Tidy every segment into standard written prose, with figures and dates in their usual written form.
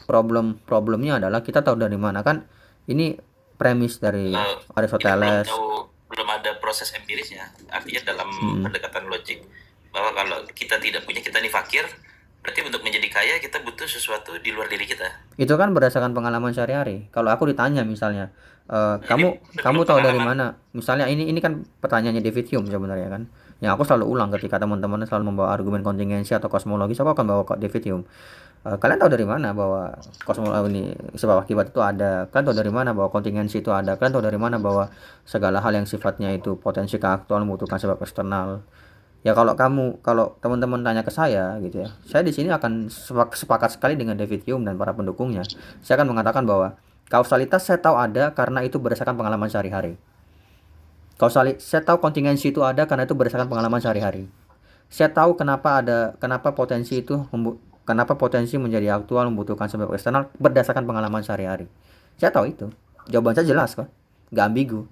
Problemnya adalah kita tahu dari mana kan, ini premis dari Kita belum Aristoteles. tahu, belum ada proses empirisnya. Artinya dalam Hmm. pendekatan logik bahwa kalau kita tidak punya, kita nih fakir, berarti untuk menjadi kaya kita butuh sesuatu di luar diri kita. Itu kan berdasarkan pengalaman sehari-hari. Kalau aku ditanya misalnya, Nah, ini kamu kamu belum tahu dari pengalaman. mana? Misalnya ini kan pertanyaannya David Hume sebenarnya kan. Yang aku selalu ulang ketika teman-teman selalu membawa argumen kontingensi atau kosmologis, aku akan bawa kok David Hume. Kalian tahu dari mana bahwa ini sebab akibat itu ada? Kalian tahu dari mana bahwa kontingensi itu ada? Kalian tahu dari mana bahwa segala hal yang sifatnya itu potensi keaktual membutuhkan sebab eksternal? Ya kalau teman-teman tanya ke saya gitu ya, saya di sini akan sepakat sekali dengan David Hume dan para pendukungnya. Saya akan mengatakan bahwa kausalitas saya tahu ada karena itu berdasarkan pengalaman sehari-hari. Saya tahu kontingensi itu ada karena itu berdasarkan pengalaman sehari-hari. Saya tahu kenapa potensi menjadi aktual membutuhkan sebab eksternal berdasarkan pengalaman sehari-hari. Saya tahu itu. Jawaban saya jelas kok, nggak ambigu.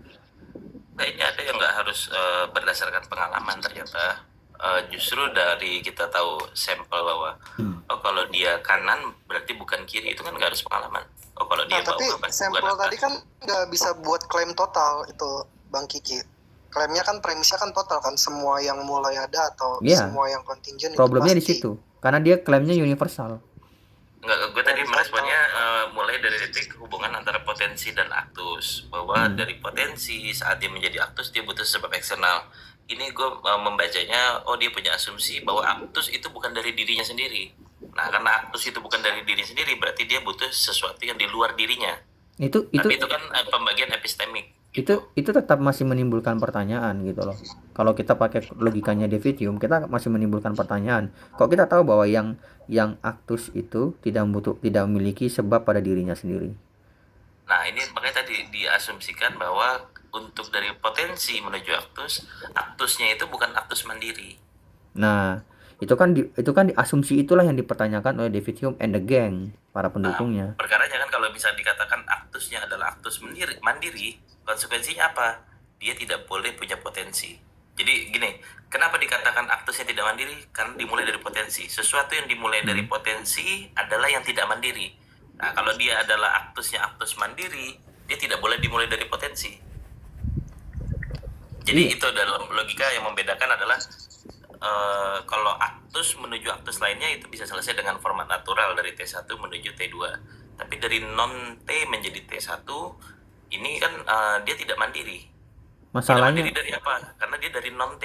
Nah, ini ada yang nggak harus berdasarkan pengalaman ternyata. Justru dari kita tahu sampel bahwa oh kalau dia kanan berarti bukan kiri, itu kan nggak harus pengalaman. Oh kalau dia tapi bawah berarti bukan sampel atas. tadi kan nggak bisa buat klaim total itu, Bang Kiki. Klaimnya kan premisnya kan total kan, semua yang mulai ada atau Ya, semua yang contingent itu problemnya di pasti. situ. Karena dia klaimnya universal. Enggak, gue tadi meresponnya mulai dari titik hubungan antara potensi dan aktus, bahwa dari potensi saat dia menjadi aktus dia butuh sebab eksternal. Ini gue membacanya, oh dia punya asumsi bahwa aktus itu bukan dari dirinya sendiri. Nah karena aktus itu bukan dari diri sendiri, berarti dia butuh sesuatu yang di luar dirinya. Itu Tapi itu kan pembagian epistemik gitu. itu tetap masih menimbulkan pertanyaan gitu loh. Kalau kita pakai logikanya David Hume, kita masih menimbulkan pertanyaan. Kok kita tahu bahwa yang aktus itu tidak memiliki sebab pada dirinya sendiri. Nah ini makanya tadi diasumsikan bahwa untuk dari potensi menuju aktus, aktusnya itu bukan aktus mandiri. Nah, itu kan asumsi itulah yang dipertanyakan oleh David Hume and the gang, para pendukungnya. Perkaranya kan kalau bisa dikatakan aktusnya adalah aktus mandiri, konsekuensinya apa? Dia tidak boleh punya potensi. Jadi gini, kenapa dikatakan aktusnya tidak mandiri? Karena dimulai dari potensi. Sesuatu yang dimulai dari potensi adalah yang tidak mandiri. Nah, kalau dia adalah aktusnya aktus mandiri, dia tidak boleh dimulai dari potensi. Jadi Iya. itu dalam logika yang membedakan adalah kalau aktus menuju aktus lainnya itu bisa selesai dengan format natural dari T1 menuju T2. Tapi dari non T menjadi T1 ini kan dia tidak mandiri. Tidak mandiri Masalahnya dari apa? Karena dia dari non T.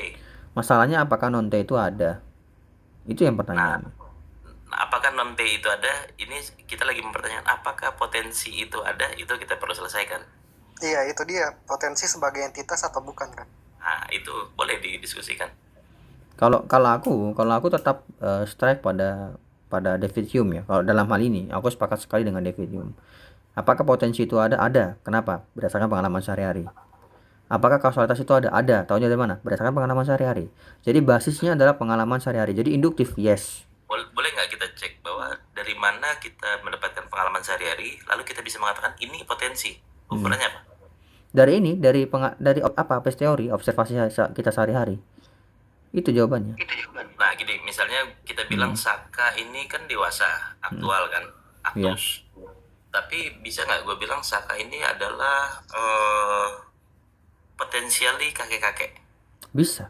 masalahnya apakah non T itu ada? Itu yang Nah, pertanyaan. apakah non T itu ada? Ini kita lagi mempertanyakan apakah potensi itu ada, itu kita perlu selesaikan. Iya, itu dia, potensi sebagai entitas atau bukan kan. Nah, itu boleh didiskusikan. Kalau aku tetap strike pada David Hume ya. Kalau dalam hal ini aku sepakat sekali dengan David Hume. Apakah potensi itu ada? Ada. Kenapa? Berdasarkan pengalaman sehari-hari. Apakah kausalitas itu ada? Ada. Tahunya dari mana? Berdasarkan pengalaman sehari-hari. Jadi basisnya adalah pengalaman sehari-hari. Jadi induktif, yes. Boleh nggak kita cek bahwa dari mana kita mendapatkan pengalaman sehari-hari, lalu kita bisa mengatakan ini potensi. Ukurannya apa? Dari apa? Teori, observasi kita sehari-hari. Itu jawabannya. Nah, gini, misalnya kita bilang Saka ini kan dewasa, aktual kan, Iya. aktus. Tapi bisa nggak gue bilang Saka ini adalah potensiali kakek-kakek? Bisa.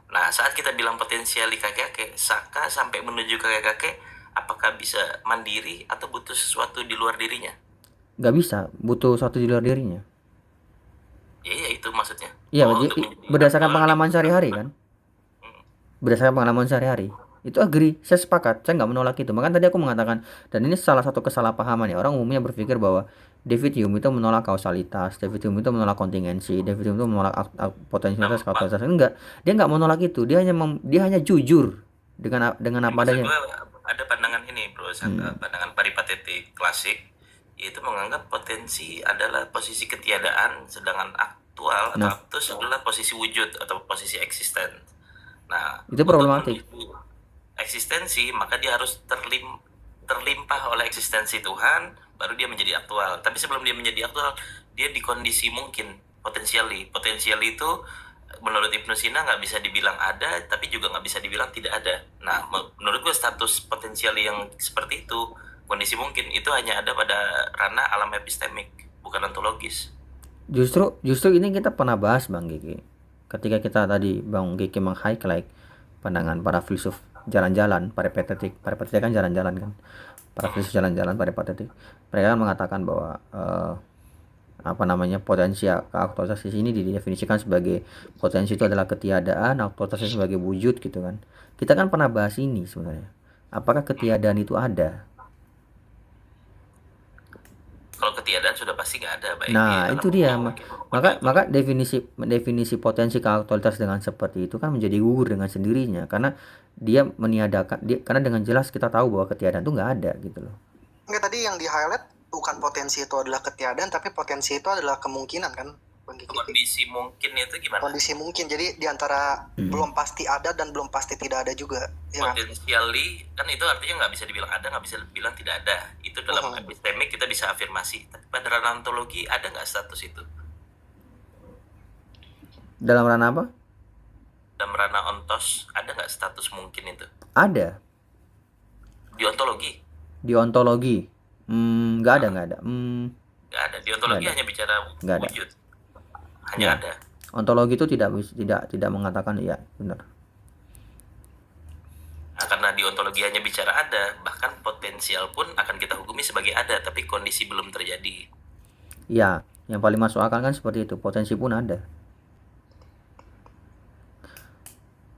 Nah, saat kita bilang potensiali kakek-kakek, Saka sampai menuju kakek-kakek, apakah bisa mandiri atau butuh sesuatu di luar dirinya? Nggak bisa. Butuh suatu di luar dirinya. Iya, itu maksudnya. Iya, Untuk menjadi berdasarkan aktual pengalaman sehari-hari kan. Berdasarkan pengalaman sehari-hari. Itu agree, saya sepakat, saya nggak menolak itu. Makanya tadi aku mengatakan, dan ini salah satu kesalahpahaman ya. Orang umumnya berpikir bahwa David Hume itu menolak kausalitas, David Hume itu menolak kontingensi, David Hume itu menolak potensialitas, kausalitas. Enggak, dia nggak menolak itu. Dia hanya jujur dengan apa Maksud adanya. gue ada pandangan ini bro, pandangan paripatetik klasik, yaitu menganggap potensi adalah posisi ketiadaan, sedangkan aktual atau Nah, aktus adalah posisi wujud atau posisi eksisten. Nah, itu untuk problematik. menuju eksistensi maka dia harus terlimpah oleh eksistensi Tuhan, baru dia menjadi aktual. Tapi sebelum dia menjadi aktual, dia di kondisi mungkin potensiali. Potensiali itu menurut Ibnu Sina nggak bisa dibilang ada, tapi juga nggak bisa dibilang tidak ada. Nah, menurut gue status potensiali yang seperti itu kondisi mungkin itu hanya ada pada ranah alam epistemik, bukan ontologis. Justru ini kita pernah bahas Bang Kiki. Ketika kita tadi Bang Kiki meng-highlight pandangan para filsuf jalan-jalan, peripatetik kan jalan-jalan kan. Para filsuf jalan-jalan, peripatetik. Mereka kan mengatakan bahwa potensi aktualitas ini didefinisikan sebagai potensi itu adalah ketiadaan, aktualitas sebagai wujud gitu kan. Kita kan pernah bahas ini sebenarnya. Apakah ketiadaan itu ada? Kalau ketiadaan sudah pasti nggak ada, baik Nah, di itu alam dia. umum maupun Maka definisi potensi keaktualitas dengan seperti itu kan menjadi gugur dengan sendirinya karena dia meniadakan karena dengan jelas kita tahu bahwa ketiadaan itu nggak ada gitu loh. Enggak, tadi yang di highlight bukan potensi itu adalah ketiadaan, tapi potensi itu adalah kemungkinan kan, Bang Kiki? kondisi mungkin itu gimana? Kondisi mungkin, jadi di antara belum pasti ada dan belum pasti tidak ada juga. Ya kan? Potensially kan itu artinya nggak bisa dibilang ada, nggak bisa dibilang tidak ada. Itu dalam epistemik kita bisa afirmasi. Tapi pada ranah ontologi ada nggak status itu? Dalam ranah apa? Dalam ranah ontos ada nggak status mungkin itu? Ada. Di ontologi Di ontologi. Nggak ada. nggak ada. Di ontologi Nggak ada. hanya bicara Nggak ada. wujud. Hanya Ya. ada. Ontologi itu tidak mengatakan iya, benar. Nah, karena di ontologi hanya bicara ada, bahkan potensial pun akan kita hukumi sebagai ada, tapi kondisi belum terjadi. Ya, yang paling masuk akal kan seperti itu, potensi pun ada.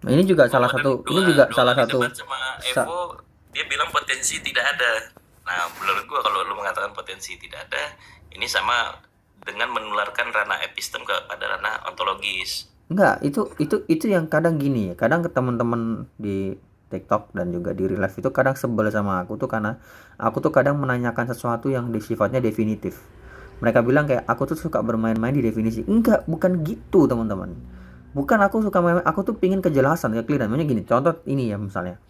Nah, ini juga salah satu debat sama Evo, dia bilang potensi tidak ada. Nah, menurut gua kalau lu mengatakan potensi tidak ada, ini sama dengan menularkan ranah epistem kepada ranah ontologis. Enggak, itu yang kadang gini ya. Kadang ke teman-teman di TikTok dan juga di real life itu kadang sebel sama aku tuh karena aku tuh kadang menanyakan sesuatu yang sifatnya definitif. Mereka bilang kayak aku tuh suka bermain-main di definisi. Enggak, bukan gitu teman-teman. Bukan aku suka main, aku tuh pingin kejelasan, clear. Namanya gini, contoh ini ya misalnya.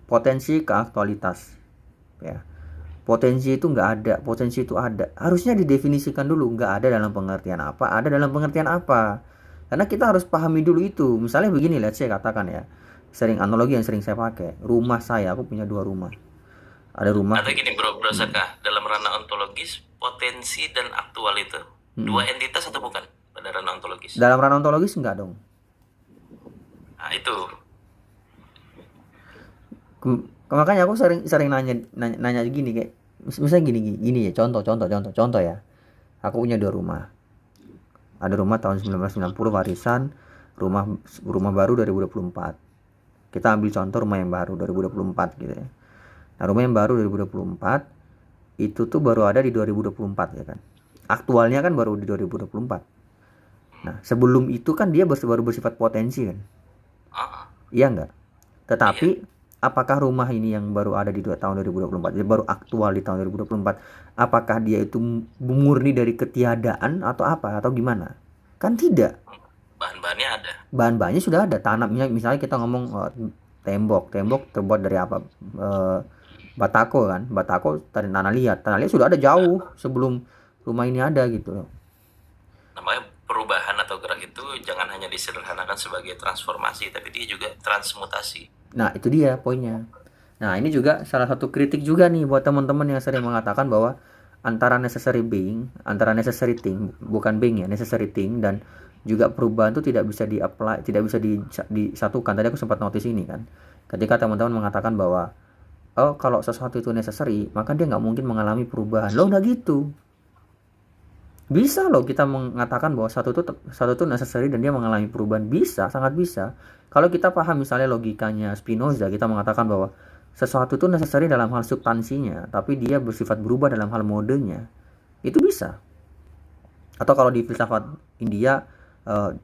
Potensi ke aktualitas. Ya. Potensi itu nggak ada, potensi itu ada. Harusnya didefinisikan dulu, nggak ada dalam pengertian apa, ada dalam pengertian apa. Karena kita harus pahami dulu itu. Misalnya begini, let's say katakan ya, analogi yang sering saya pakai. Rumah saya, aku punya 2 rumah. Ada rumah. Atau gini bro Saka, dalam ranah ontologis, potensi dan aktual itu dua entitas atau bukan pada ranah ontologis? Dalam ranah ontologis enggak dong. Nah itu. Makanya aku sering nanya gini kayak misalnya gini ya, contoh ya. Aku punya 2 rumah. Ada rumah tahun 1990 warisan, rumah baru 2024. Kita ambil contoh rumah yang baru 2024 gitu ya. Nah, rumah yang baru 2024 itu tuh baru ada di 2024 ya kan. Aktualnya kan baru di 2024. Nah, sebelum itu kan dia baru bersifat potensi kan. Iya enggak? Tetapi apakah rumah ini yang baru ada di tahun 2024, jadi baru aktual di tahun 2024, apakah dia itu murni dari ketiadaan atau apa atau gimana? Kan tidak. Bahan-bahannya ada. Bahan-bahannya sudah ada. Tanamnya misalnya kita ngomong tembok terbuat dari apa? Batako kan. Batako tanah liat. Tanah liat sudah ada jauh sebelum rumah ini ada gitu loh. Namanya perubahan atau gerak itu jangan hanya disederhanakan sebagai transformasi, tapi dia juga transmutasi. Nah, itu dia poinnya. Nah, ini juga salah satu kritik juga nih buat teman-teman yang sering mengatakan bahwa antara necessary thing, bukan being ya, necessary thing dan juga perubahan itu tidak bisa di-apply, tidak bisa disatukan. Tadi aku sempat notice ini kan. Ketika teman-teman mengatakan bahwa kalau sesuatu itu necessary, maka dia nggak mungkin mengalami perubahan. Loh, udah gitu. Bisa loh kita mengatakan bahwa satu itu necessary dan dia mengalami perubahan. Bisa, sangat bisa. Kalau kita paham misalnya logikanya Spinoza, kita mengatakan bahwa sesuatu itu necessary dalam hal substansinya, tapi dia bersifat berubah dalam hal modenya. Itu bisa. Atau kalau di filsafat India,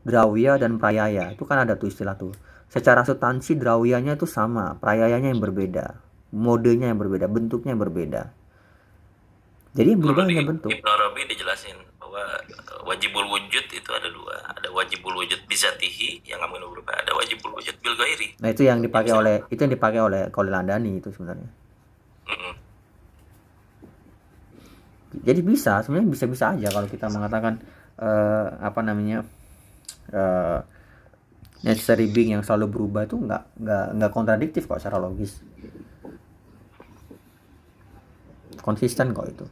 Drawya dan Prayaya, itu kan ada tuh istilah tuh. Secara substansi Drawyanya itu sama, Prayayanya yang berbeda, modenya yang berbeda, bentuknya yang berbeda. Jadi yang berubah hanya bentuk. Ibnu Arabi dijelasin bahwa wajibul wujud itu ada 2. Ada wajibul wujud bizatihi yang nggak mungkin berubah, ada wajibul wujud bil ghairi. Nah, itu yang dipakai oleh Khalil Landani itu sebenarnya. Jadi sebenarnya bisa aja kalau kita mengatakan necessary being yang selalu berubah itu nggak kontradiktif kok secara logis. konsisten kok itu.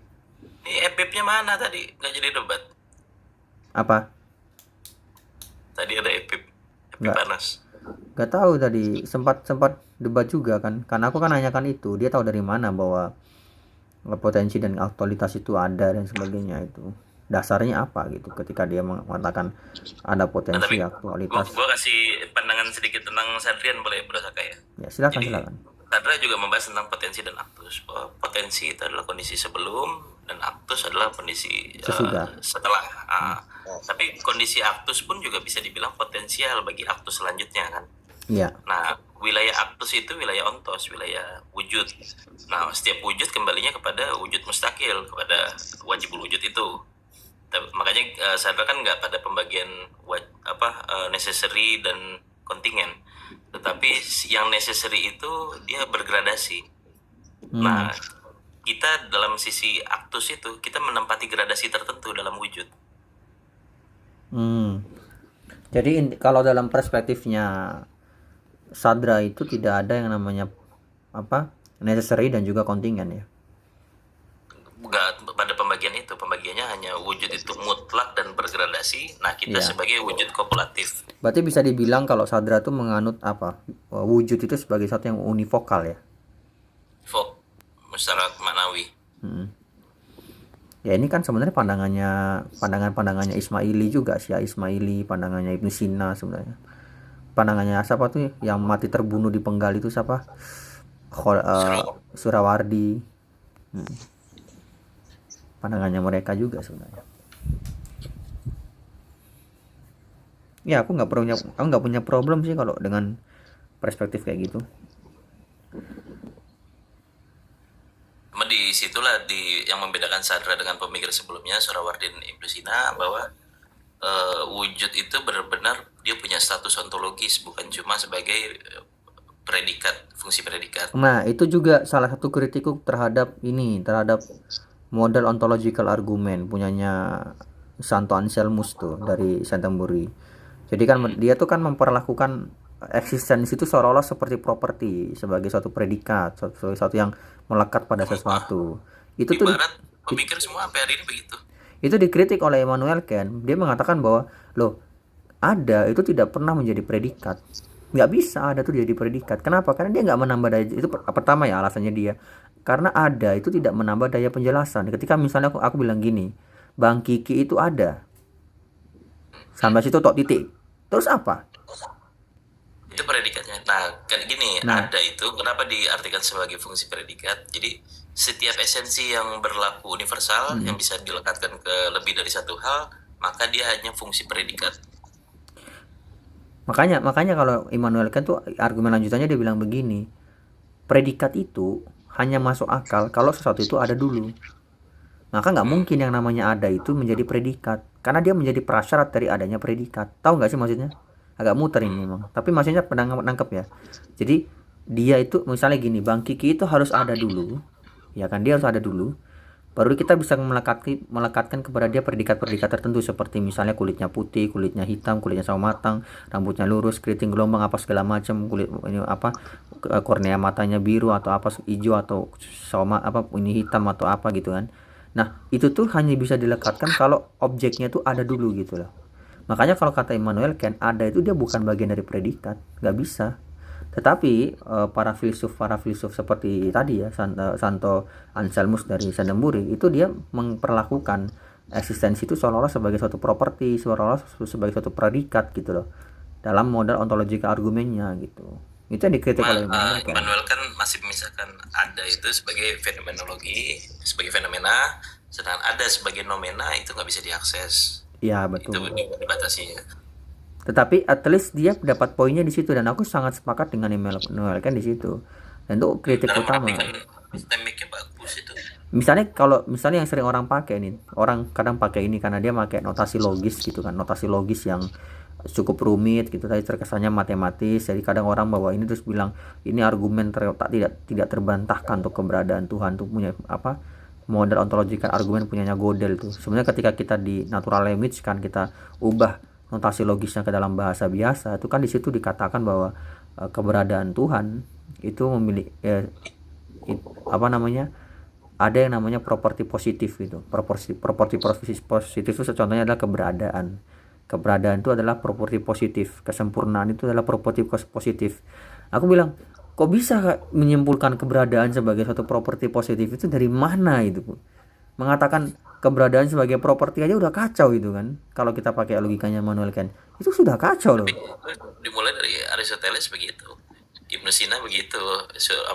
Ini EPIP-nya mana tadi? Nggak jadi debat. Apa? Tadi ada EPIP Nggak. panas. Gak tahu tadi sempat debat juga kan, karena aku kan nanyakan itu, dia tahu dari mana bahwa potensi dan aktualitas itu ada dan sebagainya, itu dasarnya apa gitu ketika dia mengatakan ada Nah, potensi tapi aktualitas. gua kasih pandangan sedikit tentang Sadrian, boleh Bro Saka ya? Ya silakan Jadi silakan. Sadra juga membahas tentang potensi dan aktus. Bahwa potensi itu adalah kondisi sebelum dan aktus adalah kondisi Sesudah. setelah. Tapi kondisi aktus pun juga bisa dibilang potensial bagi aktus selanjutnya kan. Iya. Nah, wilayah aktus itu wilayah ontos, wilayah wujud. Nah, setiap wujud kembalinya kepada wujud mustakil, kepada wajibul wujud itu. Makanya Sadra kan nggak pada pembagian necessary dan kontingen, tetapi yang necessary itu dia bergradasi. Nah, kita dalam sisi aktus itu kita menempati gradasi tertentu dalam wujud. Jadi kalau dalam perspektifnya Sadra itu tidak ada yang namanya necessary dan juga kontingen ya. Nggak pada pembagian itu, pembagiannya hanya wujud itu mutlak dan bergradasi. Nah, kita sebagai wujud kopulatif. Berarti bisa dibilang kalau Sadra itu menganut wujud itu sebagai satu yang univokal ya. Musyarak maknawi. Ya ini kan sebenarnya pandangannya Ismaili juga, Syiah Ismaili, pandangannya Ibnu Sina sebenarnya. Pandangannya siapa tuh yang mati terbunuh di penggal itu siapa? Surawardi. Pandangannya mereka juga sebenarnya. Ya aku nggak punya problem sih kalau dengan perspektif kayak gitu. Disitulah yang membedakan Sadra dengan pemikir sebelumnya Surawardi dan Ibnu Sina, bahwa wujud itu benar-benar dia punya status ontologis, bukan cuma sebagai predikat, fungsi predikat. Nah itu juga salah satu kritikku terhadap model ontological argument punyanya Santo Anselmus tuh dari Canterbury. Jadi kan dia tuh kan memperlakukan eksistensi itu seolah-olah seperti properti, sebagai suatu predikat, sesuatu yang melekat pada sesuatu. Itu tuh pemikir semua sampai hari ini begitu. Itu dikritik oleh Immanuel Kant. Dia mengatakan bahwa ada itu tidak pernah menjadi predikat. Nggak bisa ada tuh jadi predikat. Kenapa? Karena dia nggak menambah daya. Itu pertama ya alasannya dia. Karena ada itu tidak menambah daya penjelasan. Ketika misalnya aku bilang gini, Bang Kiki itu ada. Sampai situ tok titik. Terus apa? Itu predikatnya. Nah, kayak gini, ada itu kenapa diartikan sebagai fungsi predikat? Jadi setiap esensi yang berlaku universal yang bisa dilekatkan ke lebih dari satu hal, maka dia hanya fungsi predikat. Makanya kalau Immanuel Kant tuh argumen lanjutannya dia bilang begini, predikat itu hanya masuk akal kalau sesuatu itu ada dulu. Maka nggak mungkin yang namanya ada itu menjadi predikat, karena dia menjadi prasyarat dari adanya predikat. Tahu nggak sih maksudnya? Agak muter ini memang, tapi maksudnya nangkep ya. Jadi dia itu misalnya gini, Bang Kiki itu harus ada dulu, ya kan, dia harus ada dulu, baru kita bisa melekatkan kepada dia predikat-predikat tertentu, seperti misalnya kulitnya putih, kulitnya hitam, kulitnya sawo matang, rambutnya lurus, keriting gelombang apa segala macam, kulit ini kornea matanya biru atau apa hijau atau ini hitam atau apa gitu kan. Nah itu tuh hanya bisa dilekatkan kalau objeknya tuh ada dulu gitu loh. Makanya kalau kata Immanuel Kant, ada itu dia bukan bagian dari predikat, nggak bisa. Tetapi para filsuf seperti tadi ya, Santo Anselmus dari Canterbury, itu dia memperlakukan eksistensi itu seolah-olah sebagai suatu properti, seolah-olah sebagai suatu predikat gitu loh, dalam modal ontologika argumennya gitu. Itu yang dikritik oleh Immanuel kan masih memisahkan ada itu sebagai fenomenologi, sebagai fenomena, sedangkan ada sebagai nomena itu nggak bisa diakses. Iya betul. Itu dibatasi ya. Tetapi at least dia dapat poinnya di situ, dan aku sangat sepakat dengan Immanuel kan di situ. Dan itu kritik utama. Sistemiknya bagus itu. Misalnya yang sering orang pakai nih, orang kadang pakai ini karena dia pakai notasi logis gitu kan, notasi logis yang cukup rumit gitu, tadi terkesannya matematis. Jadi kadang orang bawa ini terus bilang ini argumen tidak terbantahkan untuk keberadaan Tuhan tuh punya model ontological argumen punyanya Gödel tuh. Sebenarnya ketika kita di natural language kan kita ubah notasi logisnya ke dalam bahasa biasa, itu kan di situ dikatakan bahwa keberadaan Tuhan itu memiliki ada yang namanya properti positif gitu. Properti positif itu contohnya adalah keberadaan. Keberadaan itu adalah properti positif. Kesempurnaan itu adalah properti positif. Aku bilang, kok bisa menyimpulkan keberadaan sebagai suatu properti positif itu dari mana itu? Mengatakan keberadaan sebagai properti aja udah kacau itu kan. Kalau kita pakai logikanya Immanuel Kant, itu sudah kacau loh. Dimulai dari Aristoteles begitu, Ibnu Sina begitu,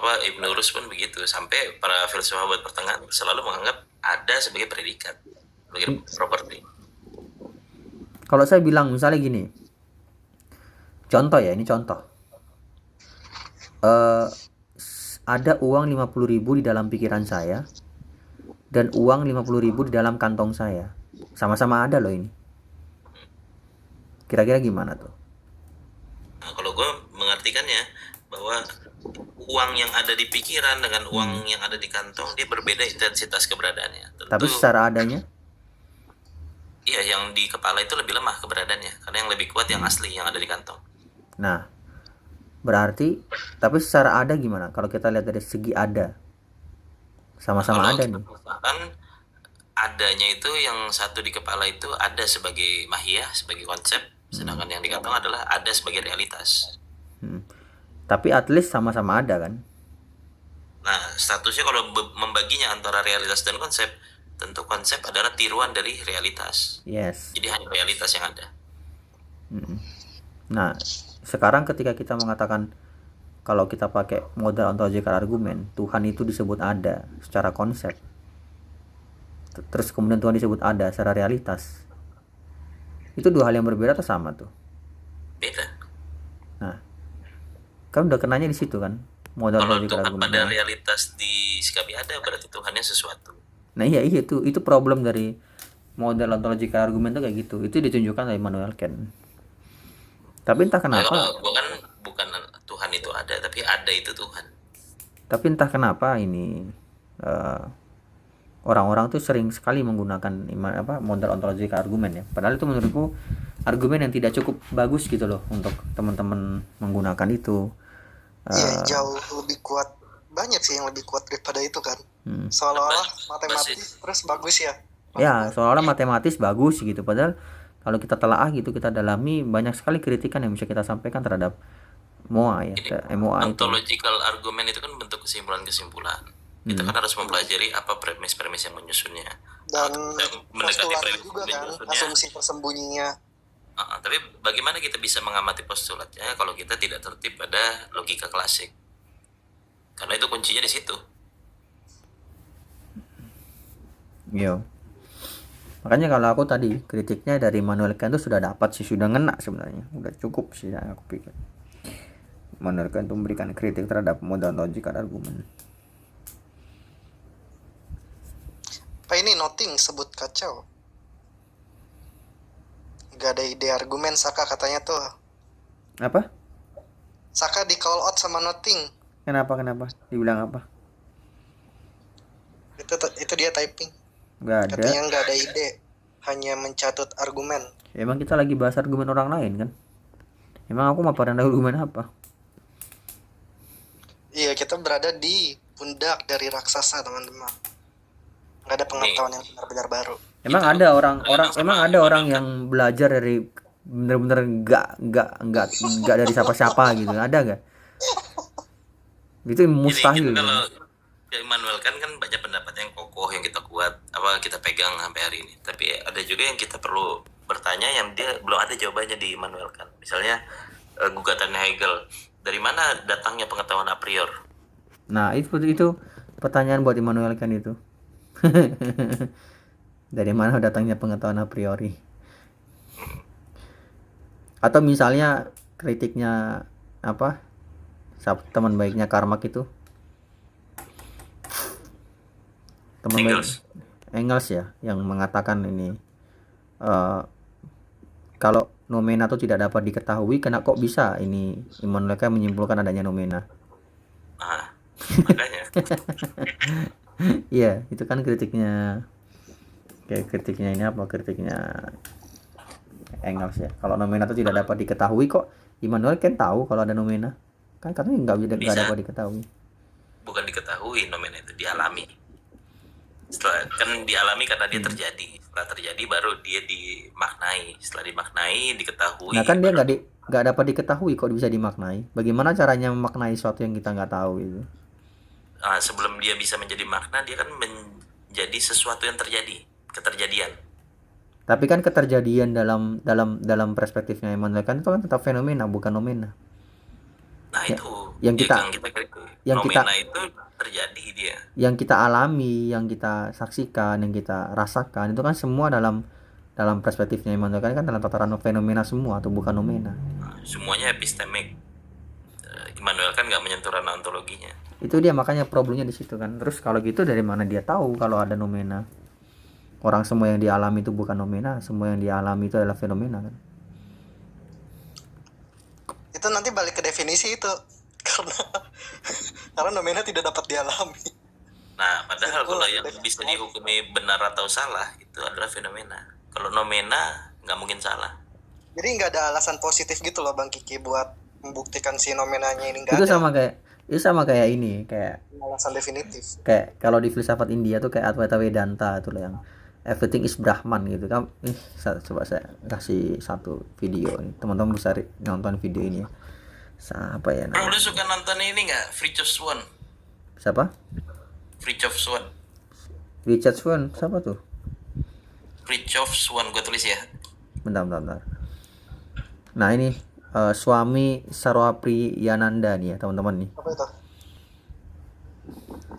Ibnu Rus pun begitu, sampai para filsuf abad pertengahan selalu menganggap ada sebagai predikat, sebagai properti. Kalau saya bilang misalnya gini, contoh ya, ini contoh. Ada uang 50.000 di dalam pikiran saya dan uang 50.000 di dalam kantong saya. Sama-sama ada loh ini. Kira-kira gimana tuh? Nah, kalau gue mengartikannya bahwa uang yang ada di pikiran dengan uang yang ada di kantong dia berbeda intensitas keberadaannya. Tentu, tapi secara adanya? Iya, yang di kepala itu lebih lemah keberadaannya karena yang lebih kuat yang asli yang ada di kantong. Nah, berarti tapi secara ada gimana? Kalau kita lihat dari segi ada, sama-sama ada nih. Kan adanya itu yang satu di kepala itu ada sebagai mahiyah, sebagai konsep, sedangkan yang di kantong adalah ada sebagai realitas. Tapi at least sama-sama ada kan? Nah, statusnya kalau membaginya antara realitas dan konsep, tentu konsep adalah tiruan dari realitas. Yes. Jadi hanya realitas yang ada. Nah, sekarang ketika kita mengatakan kalau kita pakai model ontological argument, Tuhan itu disebut ada secara konsep. Terus kemudian Tuhan disebut ada secara realitas. Itu dua hal yang berbeda atau sama tuh? Beda. Nah, kan udah kenanya di situ kan? Model Kalau ontological Tuhan argument. pada realitas disikapi ada, berarti Tuhannya sesuatu. Nah, iya itu problem dari model ontological argument tuh kayak gitu. Itu ditunjukkan oleh Immanuel Kant. Tapi entah kenapa. Bukan Tuhan itu ada, tapi ada itu Tuhan. Tapi entah kenapa ini orang-orang tuh sering sekali menggunakan model ontological argument ya. Padahal itu menurutku argumen yang tidak cukup bagus gitu loh untuk teman-teman menggunakan itu. Iya, jauh lebih kuat. Banyak sih yang lebih kuat daripada itu kan. Seolah-olah matematis terus bagus ya. Ya, seolah-olah matematis bagus gitu. Padahal kalau kita telaah gitu, kita dalami, banyak sekali kritikan yang bisa kita sampaikan terhadap MOA ya. MOA itu. Ontological argument itu kan bentuk kesimpulan-kesimpulan. Kita kan harus mempelajari apa premis-premis yang menyusunnya. Dan mendekati postulat premis juga kan, menyusunnya. asumsi tersembunyinya. Tapi bagaimana kita bisa mengamati postulatnya kalau kita tidak tertib pada logika klasik? Karena itu kuncinya di situ. Yo. Makanya kalau aku tadi kritiknya dari Immanuel Kant itu sudah dapat sih, sudah ngena sebenarnya, udah cukup sih aku pikir. Immanuel Kant itu memberikan kritik terhadap model logical argument. Apa ini noting sebut kacau? Gak ada ide argumen Saka katanya tuh. Apa? Saka di call out sama noting. Kenapa? Dibilang apa? Itu dia typing. Gak ada. Katanya nggak ada ide, hanya mencatut argumen. Emang kita lagi bahas argumen orang lain kan? Emang aku maparan argumen apa? Iya, kita berada di pundak dari raksasa teman-teman. Nggak ada pengetahuan yang benar-benar baru. Emang ada orang yang belajar dari bener-bener nggak dari siapa-siapa gitu, ada gak? Itu mustahil. Jadi, kalau Immanuel kan banyak pendapat yang kokoh yang kita kita pegang sampai hari ini. Tapi ada juga yang kita perlu bertanya yang dia belum ada jawabannya di Immanuel Kant. Misalnya gugatan Hegel, dari mana datangnya pengetahuan a priori? Nah, itu pertanyaan buat Immanuel Kant itu. Dari mana datangnya pengetahuan a priori? Atau misalnya kritiknya teman baiknya Karmak itu, Engels ya, yang mengatakan ini kalau nomena itu tidak dapat diketahui, kok bisa ini Immanuel Kant menyimpulkan adanya nomena? Makanya. Iya, itu kan kritiknya Engels ya. Kalau nomena itu tidak dapat diketahui, kok Immanuel Kant tahu kalau ada nomena? Kan katanya nggak dapat diketahui. Bukan diketahui, nomena itu dialami. Setelah kan dialami karena dia Hmm. terjadi. Setelah terjadi baru dia dimaknai. Setelah dimaknai, Nah diketahui, kan dia baru nggak dapat diketahui kok bisa dimaknai. Bagaimana caranya memaknai sesuatu yang kita nggak tahu gitu? sebelum dia bisa menjadi makna, dia kan menjadi sesuatu yang terjadi, keterjadian. Tapi kan keterjadian dalam perspektifnya Immanuel Kant itu kan tetap fenomena bukan nomena. Nah Ya, itu yang yang kita kita kritik. yang Nomena kita itu terjadi dia. yang kita alami, yang kita saksikan, yang kita rasakan itu kan semua dalam perspektifnya Immanuel Kant kan dalam tataran fenomena semua atau bukan nomena. Semuanya epistemik. Immanuel kan nggak menyentuh ranah ontologinya. Itu dia makanya problemnya di situ kan. Terus kalau gitu dari mana dia tahu kalau ada nomena? Orang semua yang dialami itu bukan nomena, semua yang dialami itu adalah fenomena kan. Itu nanti balik ke definisi itu. Karena nomena tidak dapat dialami. Nah, padahal Simpul kalau lah, yang definisi bisa lagi. dihukumi benar atau salah itu adalah fenomena. Kalau nomena nggak mungkin salah. Jadi nggak ada alasan positif gitu loh Bang Kiki buat membuktikan si nomenanya ini nggak Itu ada sama kayak ini, kayak alasan definitif. kayak kalau di filsafat India tuh kayak Advaita Vedanta tuh loh yang everything is Brahman gitu kan. Coba saya kasih satu video ini. Teman-teman bisa nonton video ini ya. Siapa ya Bro, lu namanya? suka nonton ini nggak? Fritjof Swan. Siapa? Fritjof Swan. Richard Swan, siapa tuh? Fritjof Swan, gue tulis ya. Bentar. Nah, ini suami Sarwapriyananda nih ya, teman-teman nih. Apa itu?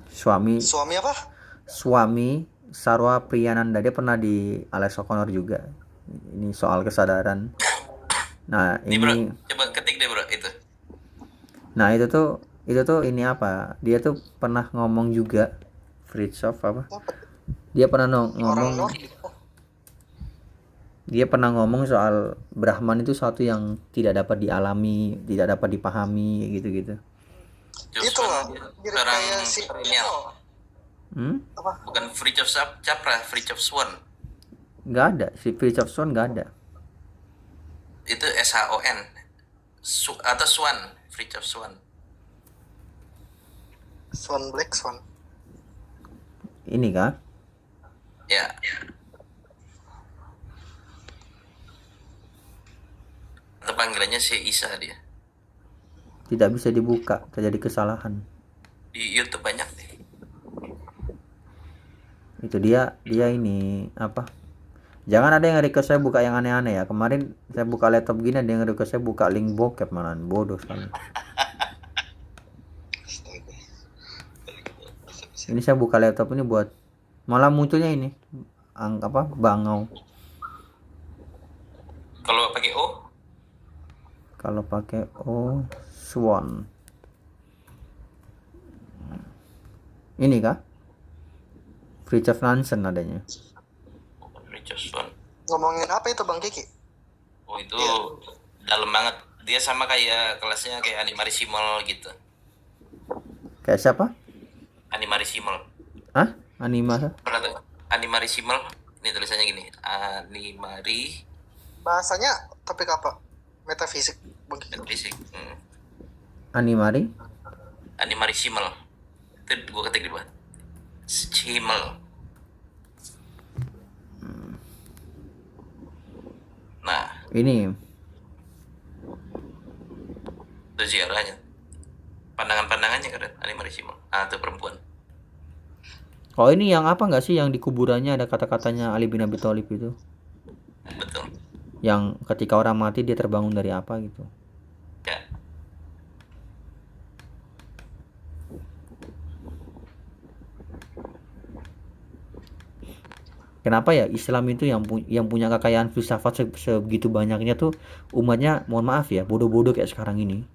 Suami apa? Suami Sarwapriyananda, dia pernah di Alex O'Connor juga. Ini soal kesadaran. Nah, Nih bro, ini coba ketik deh bro itu. nah itu tuh ini apa? Dia tuh pernah ngomong juga Fritjof apa? Apa? Dia pernah Orang ngomong Nordik. dia pernah ngomong soal Brahman itu sesuatu yang tidak dapat dialami, tidak dapat dipahami gitu-gitu. Fritjof Itu Swan loh. dia Jadi seorang kayak si perennial. Hmm? apa? Bukan Fritjof Capra, Fritjof Swan. Nggak ada, si Fritjof Swan nggak ada. Itu SHON. Atau Swan, Fritjof Swan. Swan Black Swan. Ini kah? Ya. Atau panggilannya si Isa dia. Tidak bisa dibuka, terjadi kesalahan. Di YouTube banyak deh. Itu dia ini apa? Jangan ada yang request saya buka yang aneh-aneh ya. Kemarin saya buka laptop gini ada yang request saya buka link bokep malahan, bodoh sekali. Ini saya buka laptop ini buat malah munculnya ini apa? Bangau. Kalau pakai O, Kalau pakai Swan. Ini kah? Fritjof Nansen adanya. Fritjof Swan. Ngomongin apa itu Bang Kiki? Oh itu dalam banget. Dia sama kayak kelasnya kayak Animari Simol gitu. Kayak siapa? Animari Simol. Hah? Anima? Pernah tuh? Animari Simol. Ini tulisannya gini. Animari Bahasanya topik apa? Metafisik Bang Kiki. Fisik. Animari? Animari Simol. Itu gue ketik di bawah. Simol. Nah, Ini itu ziarahnya. Pandangan-pandangannya keren. Animari Simol. Itu perempuan. Oh ini yang apa nggak sih yang di kuburannya ada kata-katanya Ali bin Abi Thalib itu? Betul. Yang ketika orang mati dia terbangun dari apa gitu. Ya. Kenapa ya Islam itu yang punya kekayaan filsafat sebegitu banyaknya tuh umatnya mohon maaf ya bodoh-bodoh kayak sekarang ini.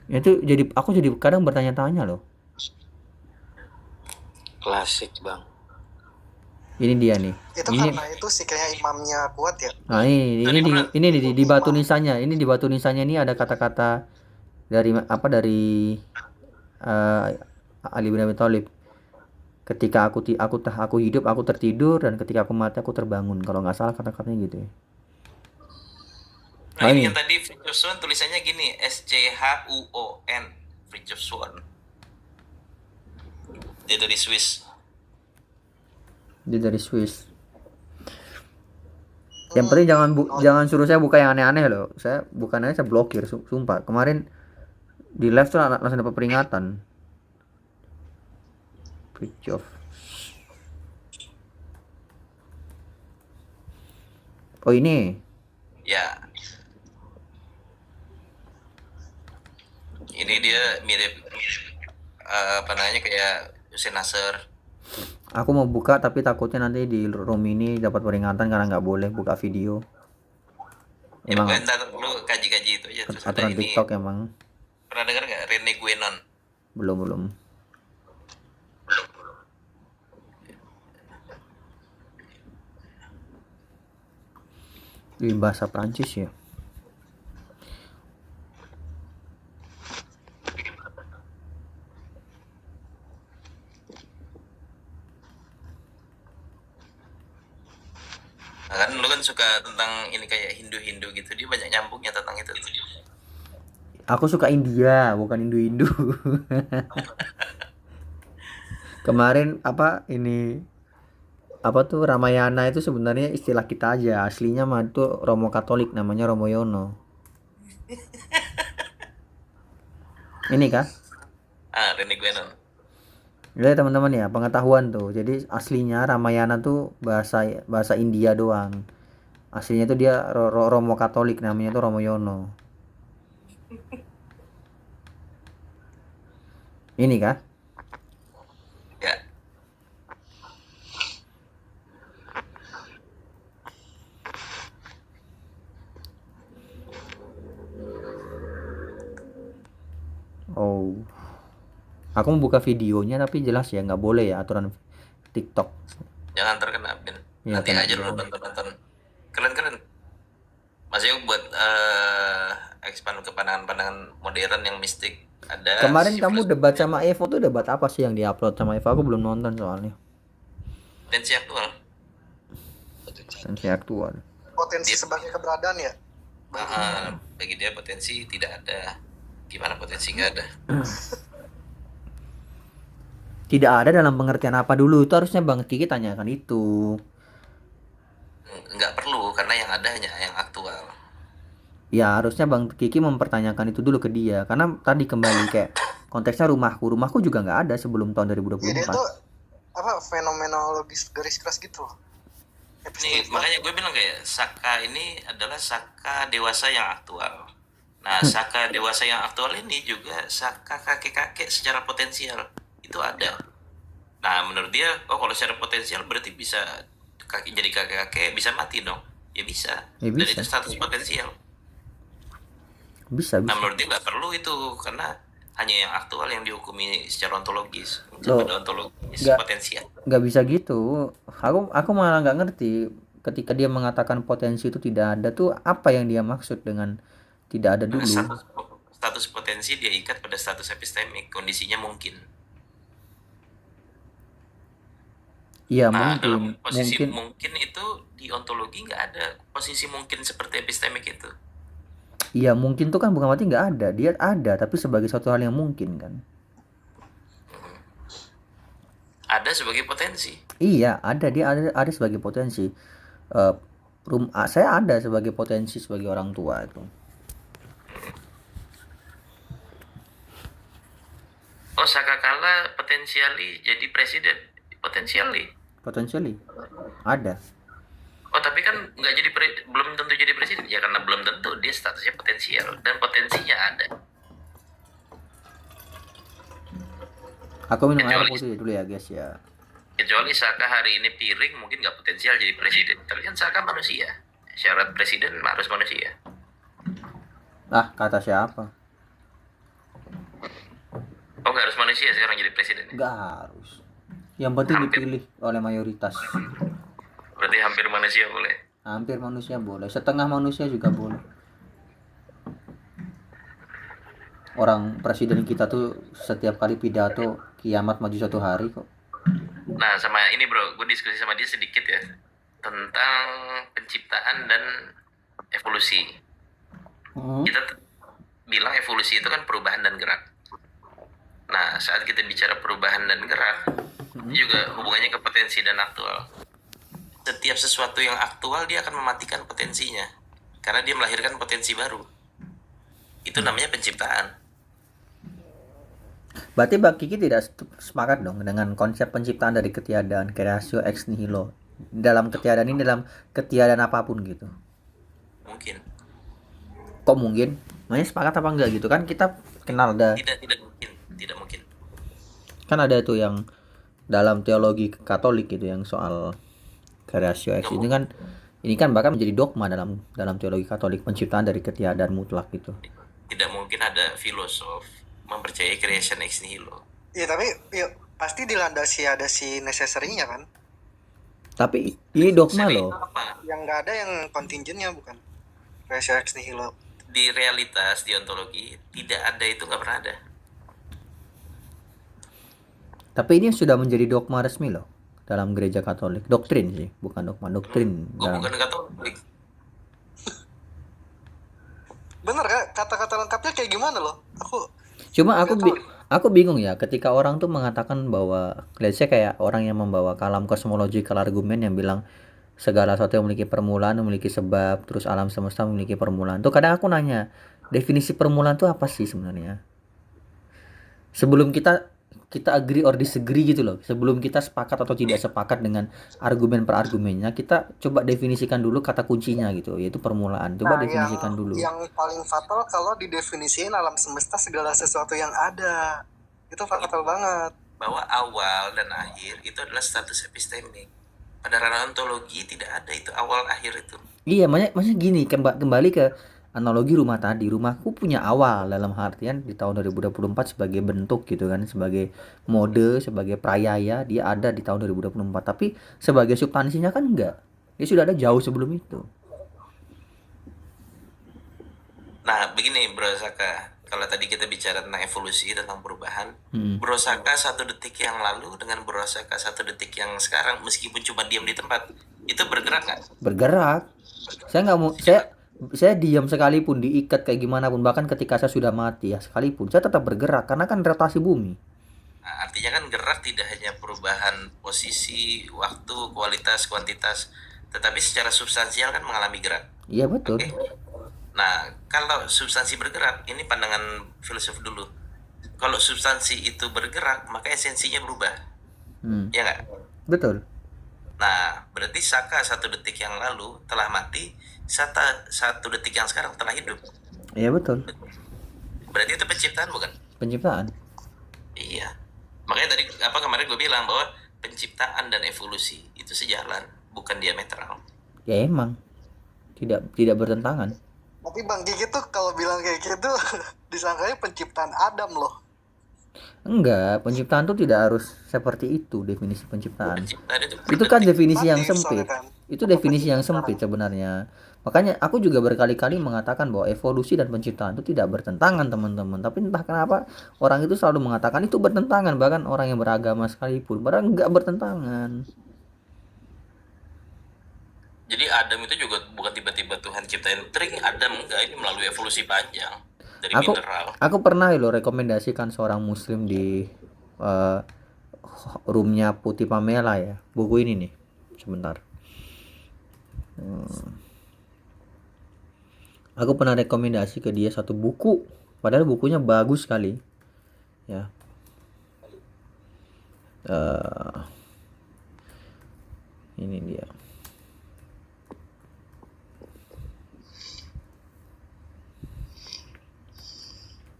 Itu aku jadi kadang bertanya-tanya loh. Klasik bang. Ini dia nih. Itu Ini karena itu sih kayak imamnya kuat ya. nah ini di batu nisannya. Ini di batu nisannya ini ada kata-kata dari Ali bin Abi Thalib. Ketika aku hidup aku tertidur dan ketika aku mati aku terbangun. Kalau nggak salah kata-katanya gitu ya. Nah, ini yang tadi Fritjof Swan tulisannya gini, SCHUON, Fritjof Swan. Dia dari Swiss. Dia dari Swiss. Yang penting jangan suruh saya buka yang aneh-aneh loh. Saya bukannya saya blokir, sumpah. Kemarin di live tuh langsung dapat peringatan. Bridge of. Oh ini. Ya, ini dia mirip apa namanya kayak Hussein Nasr. Aku mau buka tapi takutnya nanti di room ini dapat peringatan karena nggak boleh buka video. Ya Emang pokoknya ntar lu kaji-kaji itu aja. Terus ada aturan ini, TikTok emang. pernah dengar nggak Rene Guénon? Belum. Di bahasa Prancis ya. Nah, kan lu kan suka tentang ini kayak Hindu-Hindu gitu, dia banyak nyambungnya tentang itu. Aku suka India, bukan Hindu-Hindu. Kemarin apa tuh Ramayana itu sebenarnya istilah kita aja. Aslinya mah itu Romo Katolik namanya Romo Yono. Ini kah? Rene Guénon. Ya teman-teman ya, pengetahuan tuh. Jadi aslinya Ramayana tuh bahasa India doang. Aslinya tuh dia Romo Katolik namanya tuh Romo Yono. Ini kah? Ya, Oh. Aku mau buka videonya tapi jelas ya nggak boleh ya aturan TikTok. jangan terkena ban. Ya, Nanti kena aja lu ban. nonton. Keren. Maksudnya buat expand ke pandangan-pandangan modern yang mistik. Ada Kemarin si kamu debat sama Evo tuh debat apa sih yang diupload sama Evo? Aku belum nonton soalnya. potensi aktual. Tensi aktual. Potensi Dia- sebagai keberadaan ya. Bagi dia potensi tidak ada. Gimana potensi nggak ada? Tidak ada dalam pengertian apa dulu? Itu harusnya Bang Kiki tanyakan itu. Nggak perlu karena yang ada hanya yang aktual. Ya harusnya Bang Kiki mempertanyakan itu dulu ke dia. Karena tadi kembali kayak konteksnya rumahku. Rumahku juga nggak ada sebelum tahun Jadi 2024. itu apa fenomenologis garis keras gitu. Nih makanya gue bilang kayak Saka ini adalah Saka dewasa yang aktual. Nah, Saka dewasa yang aktual ini juga Saka kakek-kakek secara potensial itu ada. Nah, menurut dia, oh kalau secara potensial berarti bisa jadi kakek-kakek bisa mati dong. Ya bisa. Ya Dan bisa. itu status potensial. Bisa. Nah, menurut dia nggak perlu itu karena hanya yang aktual yang dihukumi secara ontologis, Loh, secara ontologis nggak- potensial. Nggak bisa gitu. Aku malah nggak ngerti ketika dia mengatakan potensi itu tidak ada tuh apa yang dia maksud dengan tidak ada dulu. Status potensi dia ikat pada status epistemik, kondisinya mungkin. Iya Nah, mungkin, dalam posisi mungkin. mungkin itu di ontologi nggak ada posisi mungkin seperti epistemik itu. Iya mungkin tuh kan bukan berarti nggak ada. Dia ada tapi sebagai suatu hal yang mungkin kan. Ada sebagai potensi. Iya ada, dia ada sebagai potensi. Saya ada sebagai potensi sebagai orang tua itu. Oh, Sakakala potensiali jadi presiden. Potentially ada. Oh, tapi kan nggak jadi belum tentu jadi presiden ya karena belum tentu dia statusnya potensial dan potensinya ada. Aku minum air Kecuali- putih dulu ya guys ya. Kecuali Saka hari ini piring mungkin nggak potensial jadi presiden. Tapi kan Saka manusia. Syarat presiden harus manusia. Ah kata siapa? Oh, nggak harus manusia sekarang jadi presiden. Nggak harus. Yang penting dipilih oleh mayoritas. Berarti hampir manusia boleh. Hampir manusia boleh, setengah manusia juga boleh. Orang presiden kita tuh setiap kali pidato kiamat maju suatu hari kok. Nah, sama ini bro, gue diskusi sama dia sedikit ya tentang penciptaan dan evolusi. Kita bilang evolusi itu kan perubahan dan gerak. Nah, saat kita bicara perubahan dan gerak, Ini juga hubungannya ke potensi dan aktual. Setiap sesuatu yang aktual dia akan mematikan potensinya karena dia melahirkan potensi baru. Itu namanya penciptaan. Berarti Bang Kiki tidak sepakat dong dengan konsep penciptaan dari ketiadaan, creatio ex nihilo. Dalam ketiadaan ini, dalam ketiadaan apapun gitu. Mungkin. Kok mungkin? Makanya sepakat apa enggak gitu kan? Kita kenal ada. Tidak mungkin. Tidak mungkin. Kan ada tuh yang dalam teologi Katolik gitu yang soal creatio ex ini kan bahkan menjadi dogma dalam teologi Katolik, penciptaan dari ketiadaan mutlak gitu. Tidak mungkin ada filosof mempercayai creation ex nihilo. Iya tapi ya, pasti dilandasi ada si necessary-nya kan. Tapi ini dogma Seri loh. apa? Yang nggak ada yang contingennya bukan. Ratio ex nihilo. Di realitas, di ontologi, tidak ada itu, nggak pernah ada. Tapi ini sudah menjadi dogma resmi loh dalam gereja Katolik. Doktrin sih, bukan dogma, doktrin. Gue bukan Katolik. Bener kan? Kata-kata lengkapnya kayak gimana loh? Cuma aku bingung ya ketika orang tuh mengatakan bahwa let's say kayak orang yang membawa kalam cosmological argument yang bilang segala sesuatu yang memiliki permulaan memiliki sebab, terus alam semesta memiliki permulaan. Tuh kadang aku nanya, definisi permulaan tuh apa sih sebenarnya? Sebelum kita agree or disagree gitu loh. Sebelum kita sepakat atau tidak sepakat dengan argumen per argumennya, kita coba definisikan dulu kata kuncinya gitu, yaitu permulaan. Coba definisikan dulu. Yang paling fatal kalau didefinisiin alam semesta segala sesuatu yang ada. Itu fatal banget. Bahwa awal dan akhir itu adalah status epistemik. Pada ranah ontologi tidak ada itu awal akhir itu. Iya, maksudnya gini, kembali ke analogi rumah tadi. Rumahku punya awal dalam artian di tahun 2024 sebagai bentuk gitu kan, sebagai mode, sebagai prayaya dia ada di tahun 2024. Tapi sebagai substansinya kan enggak. Dia sudah ada jauh sebelum itu. Nah, begini Bro Saka, kalau tadi kita bicara tentang evolusi, tentang perubahan, Bro Saka 1 detik yang lalu dengan Bro Saka 1 detik yang sekarang, meskipun cuma diam di tempat, itu bergerak nggak? Bergerak. Saya nggak mau, saya diam sekalipun, diikat kayak gimana pun, bahkan ketika saya sudah mati ya sekalipun, saya tetap bergerak karena kan rotasi bumi. Nah, artinya kan gerak tidak hanya perubahan posisi, waktu, kualitas, kuantitas, tetapi secara substansial kan mengalami gerak. Iya betul. Oke? Nah, kalau substansi bergerak, ini pandangan filsuf dulu. Kalau substansi itu bergerak, maka esensinya berubah. Ya nggak? Betul. Nah, berarti Saka 1 detik yang lalu telah mati, 1 detik yang sekarang telah hidup. Iya betul. Berarti itu penciptaan bukan? Penciptaan. Iya. Makanya tadi kemarin gue bilang bahwa penciptaan dan evolusi itu sejalan, bukan diametral. Ya emang tidak bertentangan. Tapi Bang Gigi tuh kalau bilang kayak gitu disangkanya penciptaan Adam loh. Enggak, penciptaan tuh tidak harus seperti itu definisi penciptaan. Penciptaan Itu kan definisi yang Tadi sempit. soalnya kan. Itu definisi yang sempit sebenarnya. Makanya aku juga berkali-kali mengatakan bahwa evolusi dan penciptaan itu tidak bertentangan, teman-teman. Tapi entah kenapa orang itu selalu mengatakan itu bertentangan, bahkan orang yang beragama sekalipun, padahal enggak bertentangan. Jadi Adam itu juga bukan tiba-tiba Tuhan ciptain tring Adam, enggak, ini melalui evolusi panjang dari mineral. Aku pernah lo rekomendasikan seorang muslim di roomnya Putih Pamela ya, buku ini nih, sebentar. Aku pernah rekomendasi ke dia satu buku, padahal bukunya bagus sekali ya. Ini dia.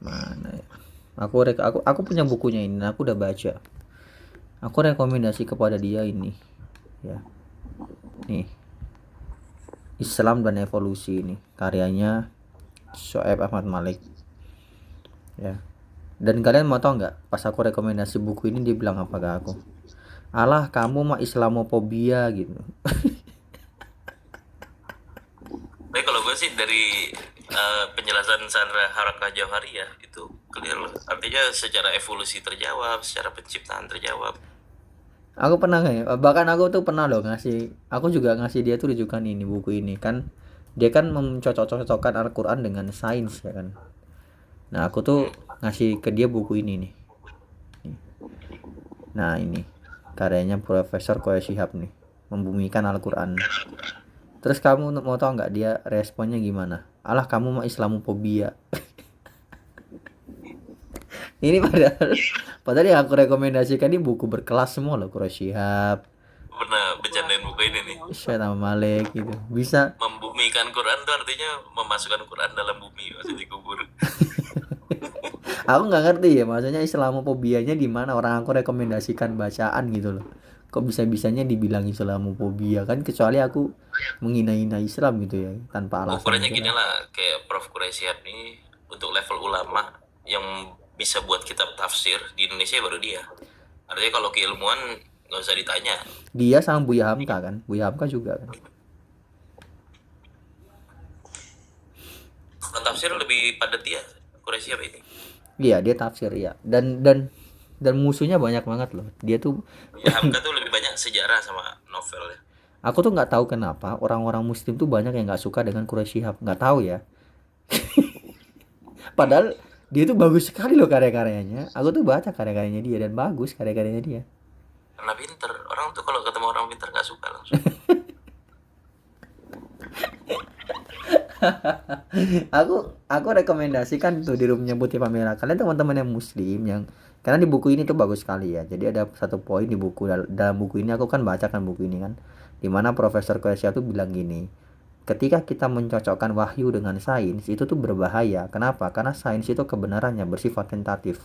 Mana ya? Aku punya bukunya ini, aku udah baca. Aku rekomendasi kepada dia ini ya. Nih. Islam dan Evolusi ini, karyanya Shoaib Ahmad Malik. Ya. Dan kalian mau tau nggak? Pas aku rekomendasi buku ini dia bilang apa ke aku? Alah, kamu mah Islamofobia gitu. Tapi kalau gue sih dari penjelasan Sandra Haraka Jauhariyah itu clear loh. Artinya secara evolusi terjawab, secara penciptaan terjawab. Aku pernah bahkan aku tuh pernah loh aku juga ngasih dia tuh rujukan ini, buku ini kan. Dia kan mencocok-cocokkan Al-Qur'an dengan sains ya kan. Nah, aku tuh ngasih ke dia buku ini nih. Nah, ini. karyanya Profesor Koya Shihab nih, membumikan Al-Quran. Terus kamu mau tahu nggak dia responnya gimana? Alah kamu mah Islamofobia. Ini padahal yang aku rekomendasikan ini buku berkelas semua loh, Koya Shihab, Pernah bercandain buku ini nih. Syed sama Malik gitu. Bisa. Membumikan Quran tuh artinya memasukkan Quran dalam bumi, maksudnya dikubur. Aku nggak ngerti ya, maksudnya Islamofobianya di mana, orang aku rekomendasikan bacaan gitu loh. Kok bisa-bisanya dibilang Islamofobia kan, kecuali aku menghina-hina Islam gitu ya, tanpa alasan Ukurannya gitu gini lah. lah, kayak Prof. Quraisyihab nih untuk level ulama yang bisa buat kitab tafsir di Indonesia baru dia. Artinya kalau keilmuan nggak usah ditanya. Dia sama Buya Hamka kan, Buya Hamka juga kan. Kalau tafsir lebih padat dia, Quraisyihab ini. Iya dia tafsir ya, dan musuhnya banyak banget loh. Dia tuh Ya Hamka tuh lebih banyak sejarah sama novel ya. aku tuh nggak tahu kenapa orang-orang Muslim tuh banyak yang nggak suka dengan Quraisy Shihab, nggak tahu ya. Padahal dia tuh bagus sekali loh karya-karyanya. Aku tuh baca karya-karyanya dia dan bagus karya-karyanya dia. Karena pinter. Orang tuh kalau ketemu orang pinter nggak suka langsung. Aku rekomendasikan tuh di roomnya Putih Pamela. Kalian teman-teman yang Muslim yang, karena di buku ini tuh bagus sekali ya. Jadi ada satu poin di buku, dalam buku ini aku kan bacakan buku ini kan, dimana Profesor Koesya tuh bilang gini, ketika kita mencocokkan wahyu dengan sains itu tuh berbahaya. Kenapa? Karena sains itu kebenarannya bersifat tentatif.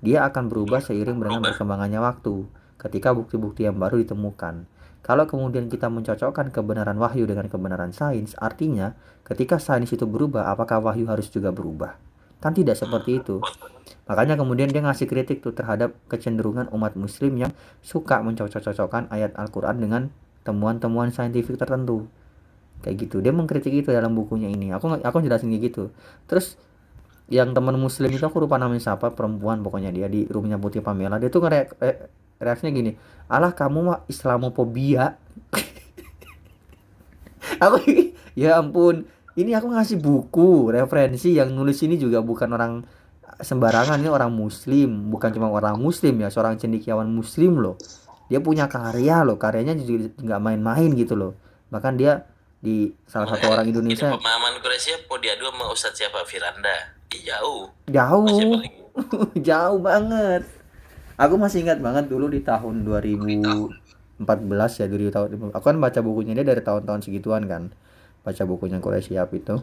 Dia akan berubah seiring dengan berkembangannya waktu. Ketika bukti-bukti yang baru ditemukan. Kalau kemudian kita mencocokkan kebenaran wahyu dengan kebenaran sains, artinya ketika sains itu berubah, apakah wahyu harus juga berubah? Kan tidak seperti itu. Makanya kemudian dia ngasih kritik tuh terhadap kecenderungan umat muslim yang suka mencocok-cocokkan ayat Al-Quran dengan temuan-temuan saintifik tertentu. Kayak gitu. Dia mengkritik itu dalam bukunya ini. Aku jelasin kayak gitu. Terus yang teman muslim itu aku lupa namanya siapa, perempuan pokoknya, dia di roomnya Putih Pamela, dia tuh reaksinya gini, alah kamu mah Islamofobia. Aku ya ampun, ini aku ngasih buku referensi, yang nulis ini juga bukan orang sembarangan, ini orang muslim, bukan cuma orang muslim ya, seorang cendekiawan muslim loh. Dia punya karya loh, karyanya juga nggak main-main gitu loh. Bahkan dia di salah satu orang Indonesia. Ini pemahaman Quraisyihab mau diadu sama Ustadz siapa? Firanda. Jauh. Jauh. Jauh banget. Aku masih ingat banget dulu di tahun 2014 ya, dari tahun aku kan baca bukunya dia dari tahun-tahun segituan kan. Baca bukunya Quraisyihab itu.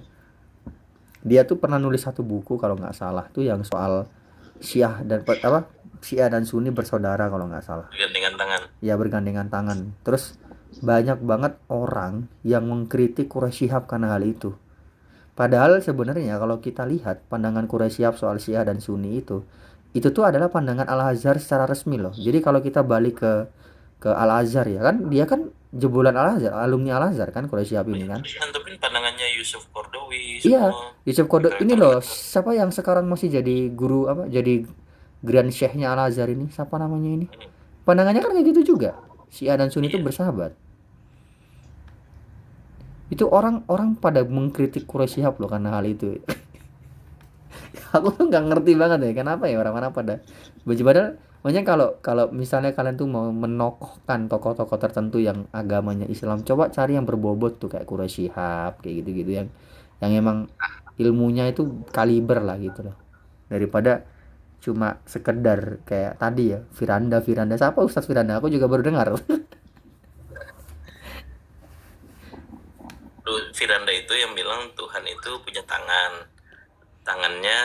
Dia tuh pernah nulis satu buku kalau nggak salah tuh yang soal Syiah dan Syiah dan Sunni bersaudara kalau nggak salah. Bergandengan tangan. Ya bergandengan tangan. Terus banyak banget orang yang mengkritik Quraisyihab karena hal itu. Padahal sebenarnya kalau kita lihat pandangan Quraisyihab soal Syiah dan Sunni itu tuh adalah pandangan Al-Azhar secara resmi loh. Jadi kalau kita balik ke Al-Azhar ya kan, dia kan jebolan Al-Azhar, alumni Al-Azhar kan Quraisyihab ini kan. Mantepin pandangannya Yusuf Kordowi Iya, semua. Yusuf Kodo ini loh, siapa yang sekarang masih jadi guru jadi Grand Syekhnya Al-Azhar ini, siapa namanya ini? Pandangannya kan kayak gitu juga. Syiah dan Sunni itu bersahabat. Itu orang-orang pada mengkritik Quraisyihab loh karena hal itu. Aku tuh nggak ngerti banget ya kenapa ya orang-orang pada padahal makanya kalau misalnya kalian tuh mau menokohkan tokoh-tokoh tertentu yang agamanya Islam, coba cari yang berbobot tuh kayak Quraisyihab kayak gitu-gitu, yang emang ilmunya itu kaliber lah gitu loh, daripada cuma sekedar kayak tadi ya Firanda siapa Ustadz Firanda, aku juga baru dengar. Firanda itu yang bilang Tuhan itu punya tangannya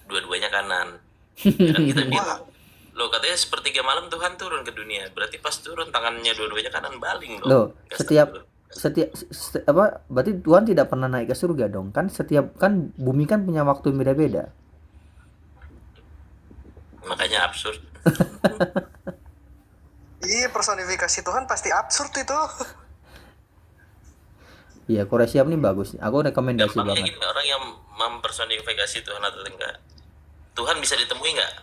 dua-duanya kanan. Ya kan kita bilang, loh katanya sepertiga malam Tuhan turun ke dunia, berarti pas turun tangannya dua-duanya kanan baling dong. Loh, berarti Tuhan tidak pernah naik ke surga dong? Kan bumi kan punya waktu yang beda-beda. Makanya absurd. Iya, personifikasi Tuhan pasti absurd itu. Iya, Quraisyihab ini bagus. Aku rekomendasi banget. Gini, orang yang mempersonifikasi Tuhan atau enggak, Tuhan bisa ditemui nggak?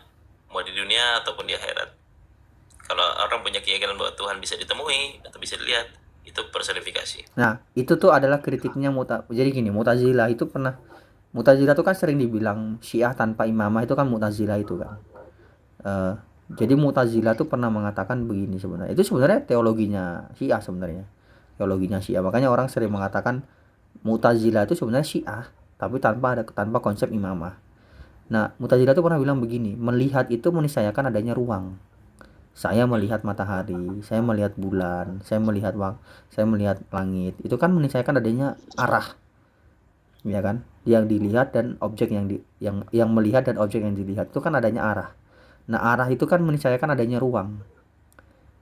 Mau di dunia ataupun di akhirat. Kalau orang punya keyakinan bahwa Tuhan bisa ditemui atau bisa dilihat, itu personifikasi. Nah, itu tuh adalah kritiknya jadi gini, Mu'tazilah itu Mu'tazilah tuh kan sering dibilang Syiah tanpa imamah, itu kan Mu'tazilah itu kan. Jadi Mu'tazilah tuh pernah mengatakan begini sebenarnya. Itu sebenarnya teologinya Syiah sebenarnya. Teologinya Syiah. Makanya orang sering mengatakan Mu'tazilah itu sebenarnya Syiah, tapi tanpa konsep imamah. Nah, Mu'tazilah tuh pernah bilang begini, melihat itu meniscayakan adanya ruang. Saya melihat matahari, saya melihat bulan, saya melihat langit. Itu kan meniscayakan adanya arah, ya kan? Yang dilihat dan objek yang melihat dan objek yang dilihat itu kan adanya arah. Nah, arah itu kan meniscayakan adanya ruang.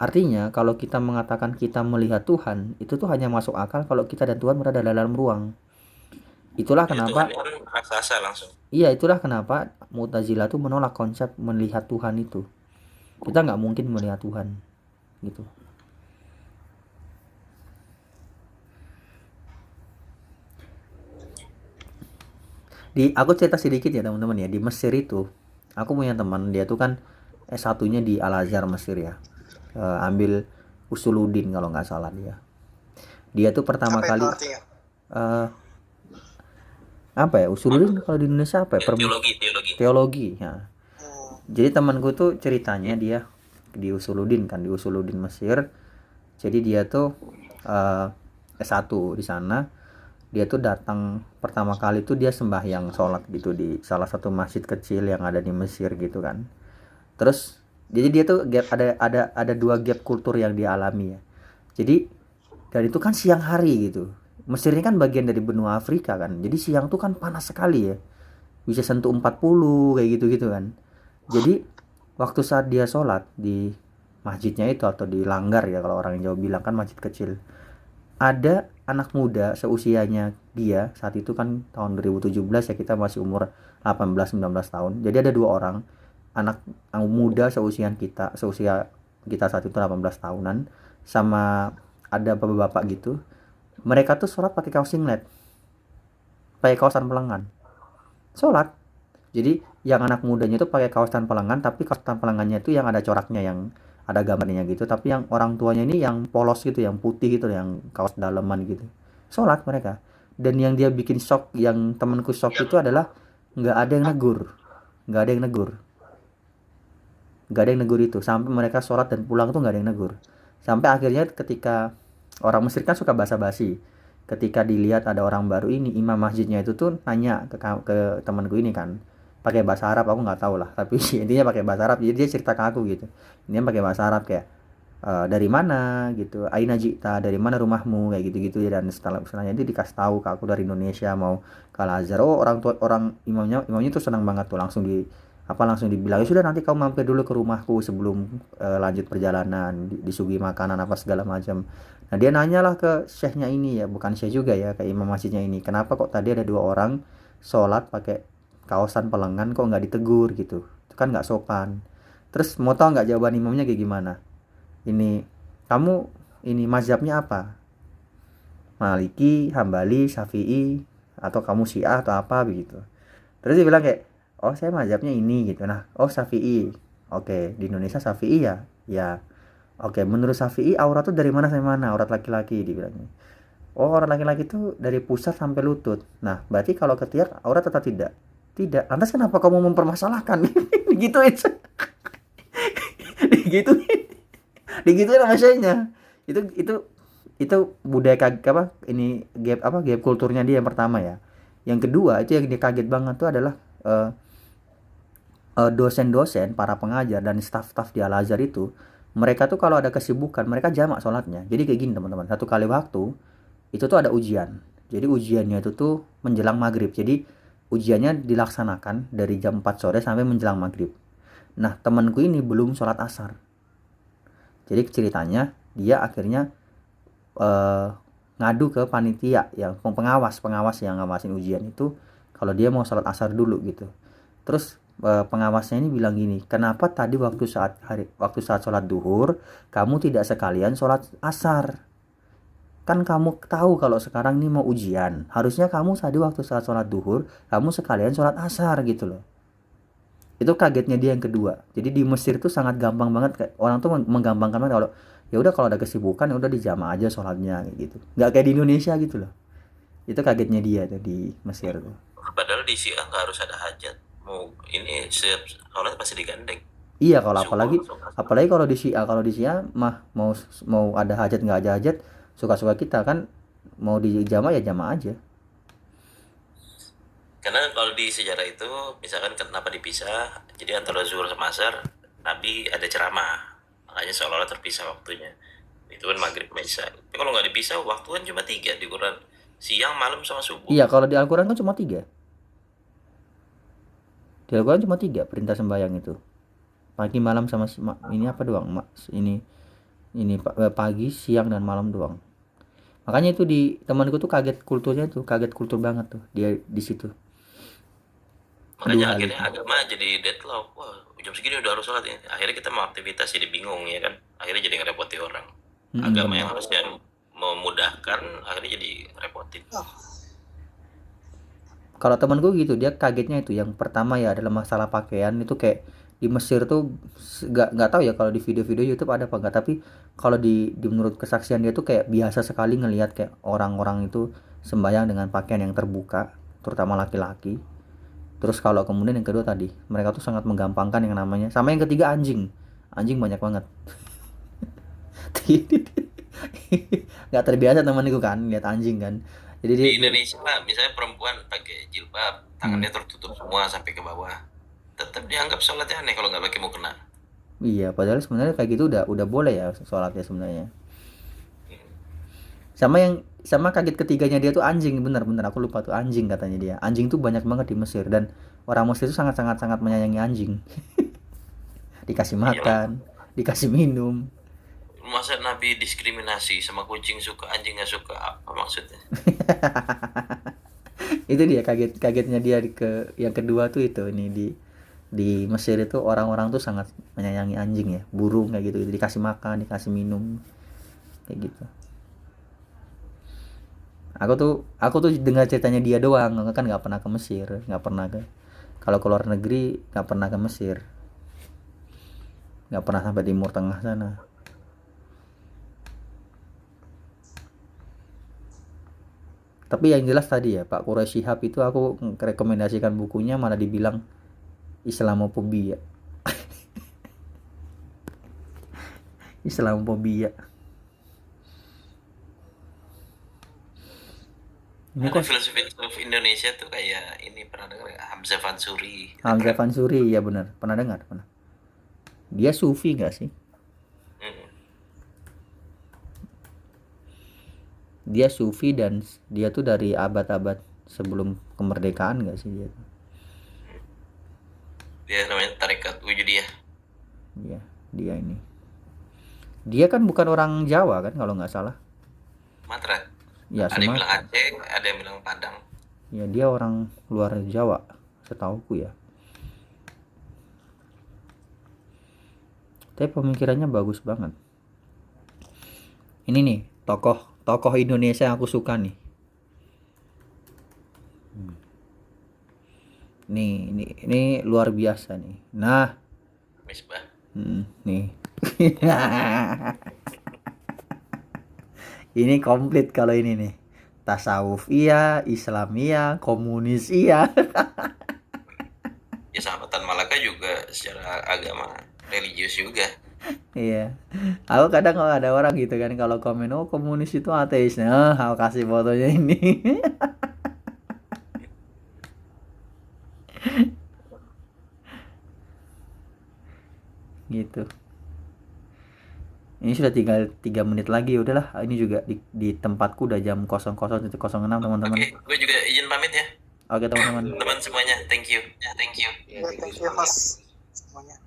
Artinya, kalau kita mengatakan kita melihat Tuhan, itu tuh hanya masuk akal kalau kita dan Tuhan berada dalam ruang. Itulah Ya, Tuhan kenapa, kan raksasa langsung. itulah kenapa Mu'tazilah tuh menolak konsep melihat Tuhan itu. Kita nggak mungkin melihat Tuhan, gitu. Aku cerita sedikit ya teman-teman ya, di Mesir itu, aku punya teman, dia tuh kan S1-nya di Al Azhar Mesir ya. Ambil Usuluddin kalau nggak salah dia. Dia tuh pertama Apa itu kali artinya? eh, apa ya, Usuluddin kalau di Indonesia apa ya? Ya, teologi. Teologi ya. Hmm. Jadi temanku tuh ceritanya dia di Usuluddin kan, di Usuluddin Mesir. Jadi dia tuh eh, S1 di sana. Dia tuh datang pertama kali tuh dia sembahyang sholat gitu di salah satu masjid kecil yang ada di Mesir gitu kan. Terus jadi dia tuh ada dua gap kultur yang dialami ya. Jadi dan itu kan siang hari gitu. Mesir ini kan bagian dari benua Afrika kan. Jadi siang tuh kan panas sekali ya. Bisa sentuh 40 kayak gitu-gitu kan. Jadi waktu saat dia sholat di masjidnya itu atau di langgar ya kalau orang Jawa bilang kan masjid kecil. Ada anak muda seusianya dia saat itu kan tahun 2017 ya, kita masih umur 18-19 tahun. Jadi ada dua orang anak muda seusia kita saat itu 18 tahunan, sama ada bapak-bapak gitu. Mereka tuh sholat pakai kaos singlet, pakai kaos tanpa lengan. Sholat. Jadi yang anak mudanya itu pakai kaos tanpa lengan, tapi kaos tanpa lengannya itu yang ada coraknya, yang ada gambarnya gitu. Tapi yang orang tuanya ini yang polos gitu, yang putih gitu, yang kaos daleman gitu. Sholat mereka. Dan yang dia bikin shock, yang temanku shock itu adalah nggak ada yang negur, nggak ada yang negur, nggak ada yang negur itu. Sampai mereka sholat dan pulang tuh nggak ada yang negur. Sampai akhirnya ketika orang Mesir kan suka basa-basi. Ketika dilihat ada orang baru ini, imam masjidnya itu tuh nanya ke temanku ini kan, pakai bahasa Arab, aku nggak tahu lah, tapi intinya pakai bahasa Arab. Jadi dia cerita ke aku gitu, ini pakai bahasa Arab kayak dari mana gitu, Aina Jita, dari mana rumahmu, kayak gitu-gitu ya. Dan setelahnya itu dikasih tahu ke aku dari Indonesia, mau ke Al Azhar. Oh, orang imamnya tuh senang banget tuh, langsung dibilang, "Ya sudah, nanti kamu mampir dulu ke rumahku sebelum lanjut perjalanan, disuguhi makanan apa segala macam." Nah, dia nanyalah ke syekhnya ini ya, bukan syekh juga ya, ke imam masjidnya ini, kenapa kok tadi ada dua orang sholat pakai kaosan pelengan kok nggak ditegur gitu, itu kan nggak sopan. Terus mau tahu nggak jawaban imamnya kayak gimana? Ini, kamu ini mazhabnya apa? Maliki, Hambali, Syafi'i, atau kamu Syiah atau apa begitu. Terus dia bilang kayak, oh saya mazhabnya ini gitu. Nah, oh Syafi'i. Oke, di Indonesia Syafi'i ya? Ya. Oke, menurut Syafi'i aurat tuh dari mana sampai mana? Aurat laki-laki dibilangnya. Oh, aurat laki-laki tuh dari pusat sampai lutut. Nah, berarti kalau ketiak aurat tetap tidak? Tidak. Lantas kenapa kamu mempermasalahkan? Digituin. Digituin. Digituin sama syekhnya. Itu budaya apa? Ini gap kulturnya dia yang pertama ya. Yang kedua, itu yang dia kaget banget tuh adalah eh, dosen-dosen, para pengajar dan staf-staf di Al Azhar itu, mereka tuh kalau ada kesibukan mereka jamak sholatnya. Jadi kayak gini teman-teman, satu kali waktu itu tuh ada ujian. Jadi ujiannya itu tuh menjelang maghrib. Jadi ujiannya dilaksanakan dari jam 4 sore sampai menjelang maghrib. Nah, temanku ini belum sholat asar. Jadi ceritanya dia akhirnya eh, ngadu ke panitia yang pengawas yang ngawasin ujian itu, kalau dia mau sholat asar dulu gitu. Terus pengawasnya ini bilang gini, kenapa tadi waktu saat sholat duhur kamu tidak sekalian sholat asar? Kan kamu tahu kalau sekarang ini mau ujian, harusnya kamu tadi waktu saat sholat duhur kamu sekalian sholat asar gitu loh. Itu kagetnya dia yang kedua. Jadi di Mesir tuh sangat gampang banget, kayak orang tuh menggampangkan banget kalau ya udah, kalau ada kesibukan ya udah dijama aja sholatnya kayak gitu, nggak kayak di Indonesia gitu loh. Itu kagetnya dia tuh di Mesir tuh. Padahal di Syiah nggak harus ada hajat. Mau ini siap sholat pasti digandeng. Iya, kalau Syukur, syukur. apalagi kalau di Syiah mah mau ada hajat nggak ada hajat, suka-suka kita kan, mau di jamaah ya jamaah aja. Karena kalau di sejarah itu, misalkan kenapa dipisah, jadi antara zuhur sama asar, Nabi ada ceramah, makanya seolah-olah terpisah waktunya. Itu kan maghrib sama isya. Tapi kalau nggak dipisah, waktu kan cuma 3 di Quran. Siang, malam, sama subuh. Iya, kalau di Al-Quran kan cuma 3. Di Al-Quran cuma 3 perintah sembahyang itu. Pagi, malam, sama ini apa doang, pagi, siang, dan malam doang. Makanya itu di temanku tuh kaget kulturnya tuh, kaget kultur banget tuh dia di situ. Makanya Hal akhirnya itu. agama jadi deadlock. Wah, jam segini udah harus sholat ya. Akhirnya kita mau aktivitas jadi bingung ya kan. Akhirnya jadi ngerepoti orang. Agama yang Benar. harusnya memudahkan, akhirnya jadi repotin. Kalau temanku gitu, dia kagetnya itu yang pertama ya adalah masalah pakaian itu, kayak di Mesir tuh nggak tahu ya kalau di video-video YouTube ada apa enggak, tapi kalau di menurut kesaksian dia tuh kayak biasa sekali ngelihat kayak orang-orang itu sembahyang dengan pakaian yang terbuka, terutama laki-laki. Terus kalau kemudian yang kedua tadi, mereka tuh sangat menggampangkan yang namanya, sama yang ketiga anjing. Anjing banyak banget. Nggak terbiasa temanku kan lihat anjing kan. Jadi Di Indonesia lah, misalnya perempuan pakai jilbab, tangannya tertutup semua sampai ke bawah. Tetap dianggap sholatnya aneh kalau nggak pakai mukena. iya, padahal sebenarnya kayak gitu udah boleh ya sholatnya sebenarnya. Sama kaget ketiganya dia tuh anjing, bener aku lupa tuh anjing katanya dia. Anjing tuh banyak banget di Mesir, dan orang Mesir itu sangat sangat sangat menyayangi anjing. Dikasih Iyalah, makan, dikasih minum. masa Nabi diskriminasi sama kucing suka, anjing nggak suka, apa maksudnya? Itu dia kagetnya dia ke yang kedua tuh itu, ini di Mesir itu orang-orang tuh sangat menyayangi anjing ya, burung kayak gitu, dikasih makan, dikasih minum kayak gitu. Aku tuh dengar ceritanya dia doang, kan nggak pernah ke Mesir, nggak pernah ke, kalau keluar negeri nggak pernah ke Mesir, nggak pernah sampai Timur Tengah sana. Tapi yang jelas tadi ya Pak Quraisy Shihab itu aku rekomendasikan bukunya, malah dibilang Islamofobia. Islamofobia. Ini Ada kok filosofi Indonesia tuh kayak ini, pernah dengar nggak? Hamzah Fansuri. Kita Hamzah pernah. Fansuri, ya benar, pernah dengar, pernah. Dia sufi nggak sih? Hmm. Dia sufi, dan dia tuh dari abad-abad sebelum kemerdekaan nggak sih dia? Dia namanya Tarekat Wujudiyah. Iya, dia ini. Dia kan bukan orang Jawa kan kalau nggak salah. Matra. Ya Ada yang bilang Sumatera. Aceh, ada yang bilang Padang. Ya dia orang luar Jawa, setauku ya. Tapi pemikirannya bagus banget. Ini nih tokoh Indonesia yang aku suka nih. Ini luar biasa nih. Nah, Misbah. nih. Ini komplit kalau ini nih. Tasawuf iya, Islam iya, komunis iya. Ya Sahabatan Malaka juga secara agama religius juga. Iya. Aku kadang kalau ada orang gitu kan, kalau komen oh komunis itu ateis. Nah, aku kasih fotonya ini. Gitu. Ini sudah tinggal 3 menit lagi, udahlah. Ini juga di tempatku udah jam 00.06 teman-teman. Oke, gue juga izin pamit ya. Oke teman-teman. Teman semuanya, thank you. Ya, thank you. Ya, thank you host semuanya.